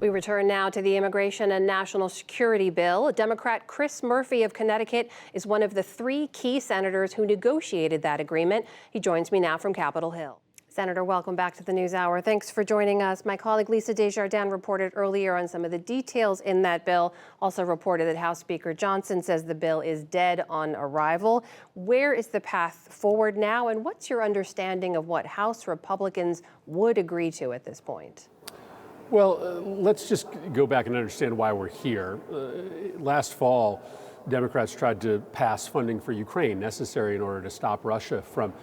We return now to the Immigration and National Security Bill. Democrat Chris Murphy of Connecticut is one of the three key senators who negotiated that agreement. He joins me now from Capitol Hill. Senator, welcome back to the NewsHour. Thanks for joining us. My colleague Lisa Desjardins reported earlier on some of the details in that bill, also reported that House Speaker Johnson says the bill is dead on arrival. Where is the path forward now, and what's your understanding of what House Republicans would agree to at this point? Well, let's just go back and understand why we're here. Last fall, Democrats tried to pass funding for Ukraine necessary in order to stop Russia from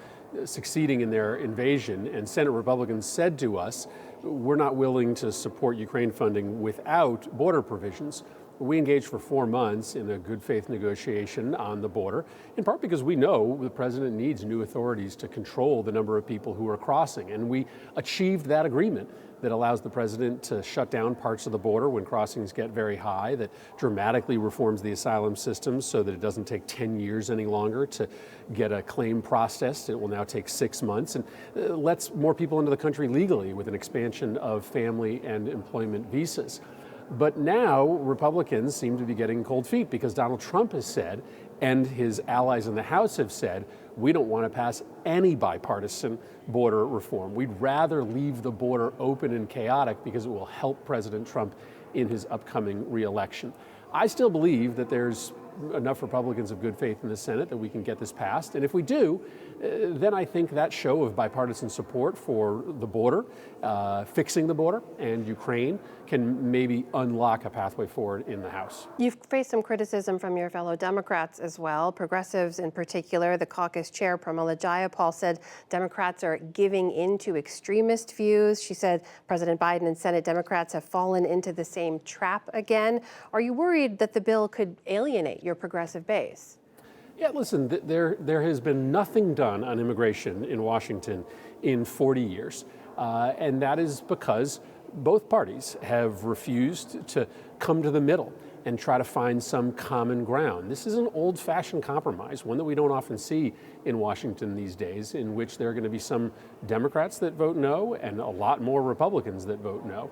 succeeding in their invasion. And Senate Republicans said to us, we're not willing to support Ukraine funding without border provisions. We engaged for 4 months in a good faith negotiation on the border, in part because we know the president needs new authorities to control the number of people who are crossing. And we achieved that agreement that allows the president to shut down parts of the border when crossings get very high, that dramatically reforms the asylum system so that it doesn't take 10 years any longer to get a claim processed. It will now take 6 months, and lets more people into the country legally with an expansion of family and employment visas. But now Republicans seem to be getting cold feet because Donald Trump has said, and his allies in the House have said, we don't want to pass any bipartisan border reform. We'd rather leave the border open and chaotic because it will help President Trump in his upcoming reelection. I still believe that there's enough Republicans of good faith in the Senate that we can get this passed. And if we do, then I think that show of bipartisan support for the border, fixing the border, and Ukraine can maybe unlock a pathway forward in the House. You've faced some criticism from your fellow Democrats as well, progressives in particular. The caucus chair, Pramila Jayapal, said Democrats are giving in to extremist views. She said President Biden and Senate Democrats have fallen into the same trap again. Are you worried that the bill could alienate your progressive base? Yeah, listen, there has been nothing done on immigration in Washington in 40 years. And that is because both parties have refused to come to the middle and try to find some common ground. This is an old-fashioned compromise, one that we don't often see in Washington these days, in which there are going to be some Democrats that vote no and a lot more Republicans that vote no.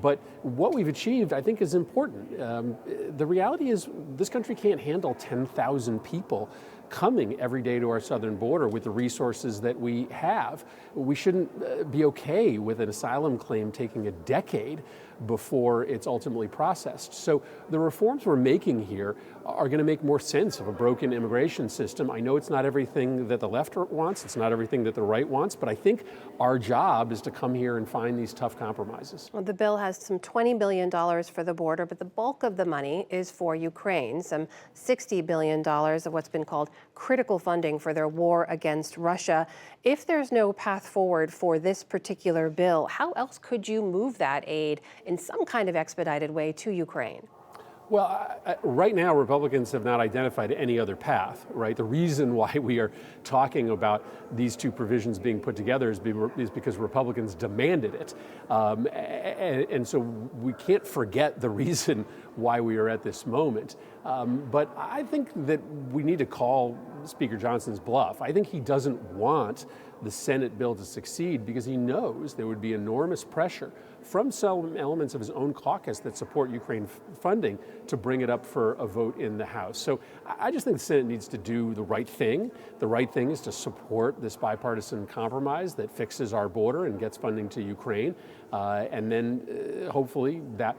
But what we've achieved, I think, is important. The reality is this country can't handle 10,000 people coming every day to our southern border with the resources that we have. We shouldn't be okay with an asylum claim taking a decade before it's ultimately processed. So the reforms we're making here are going to make more sense of a broken immigration system. I know it's not everything that the left wants, it's not everything that the right wants, but I think our job is to come here and find these tough compromises. Well, the bill has some $20 billion for the border, but the bulk of the money is for Ukraine, some $60 billion of what's been called critical funding for their war against Russia. If there's no path forward for this particular bill, how else could you move that aid in some kind of expedited way to Ukraine? Well, right now, Republicans have not identified any other path, right? The reason why we are talking about these two provisions being put together is because Republicans demanded it. And so we can't forget the reason why we are at this moment. But I think that we need to call Speaker Johnson's bluff. I think he doesn't want the Senate bill to succeed because he knows there would be enormous pressure from some elements of his own caucus that support Ukraine funding to bring it up for a vote in the House. So I just think the Senate needs to do the right thing. The right thing is to support this bipartisan compromise that fixes our border and gets funding to Ukraine. And then hopefully that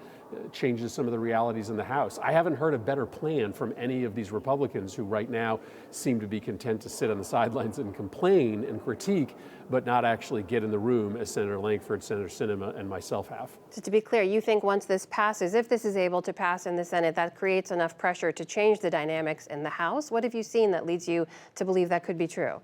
changes some of the realities in the House. I haven't heard a better plan from any of these Republicans who right now seem to be content to sit on the sidelines and complain and critique, but not actually get in the room as Senator Lankford, Senator Sinema, and myself have. So to be clear, you think once this passes, if this is able to pass in the Senate, that creates enough pressure to change the dynamics in the House? What have you seen that leads you to believe that could be true?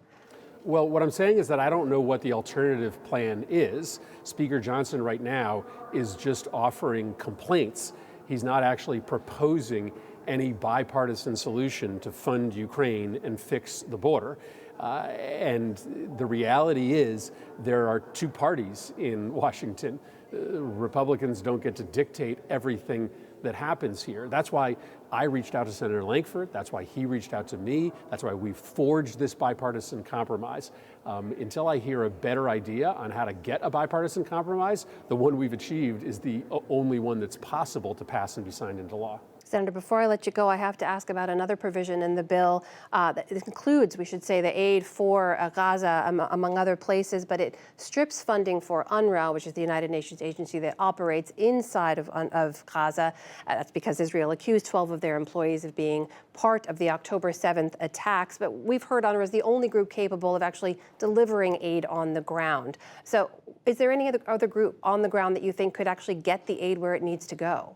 Well, what I'm saying is that I don't know what the alternative plan is. Speaker Johnson right now is just offering complaints. He's not actually proposing any bipartisan solution to fund Ukraine and fix the border. And the reality is there are two parties in Washington. Republicans don't get to dictate everything that happens here. That's why I reached out to Senator Lankford. That's why he reached out to me. That's why we forged this bipartisan compromise. Until I hear a better idea on how to get a bipartisan compromise, the one we've achieved is the only one that's possible to pass and be signed into law. Senator, before I let you go, I have to ask about another provision in the bill that includes, we should say, the aid for Gaza, among other places, but it strips funding for UNRWA, which is the United Nations agency that operates inside of Gaza. That's because Israel accused 12 of their employees of being part of the October 7th attacks. But we've heard UNRWA is the only group capable of actually delivering aid on the ground. So is there any other group on the ground that you think could actually get the aid where it needs to go?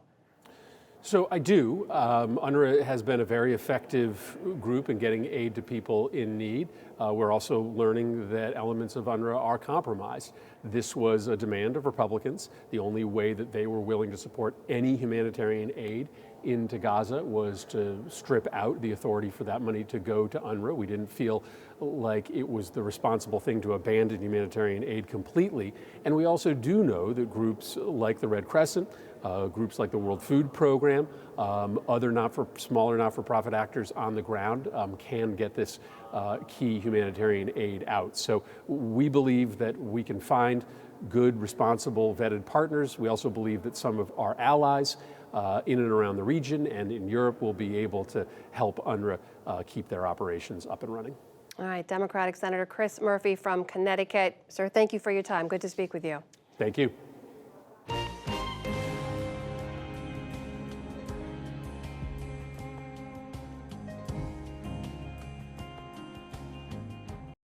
So I do. UNRWA has been a very effective group in getting aid to people in need. We're also learning that elements of UNRWA are compromised. This was a demand of Republicans. The only way that they were willing to support any humanitarian aid into Gaza was to strip out the authority for that money to go to UNRWA. We didn't feel like it was the responsible thing to abandon humanitarian aid completely. And we also do know that groups like the Red Crescent, groups like the World Food Program, other smaller not-for-profit actors on the ground can get this key humanitarian aid out. So we believe that we can find good, responsible, vetted partners. We also believe that some of our allies in and around the region and in Europe will be able to help UNRWA keep their operations up and running. All right, Democratic Senator Chris Murphy from Connecticut. Sir, thank you for your time. Good to speak with you. Thank you.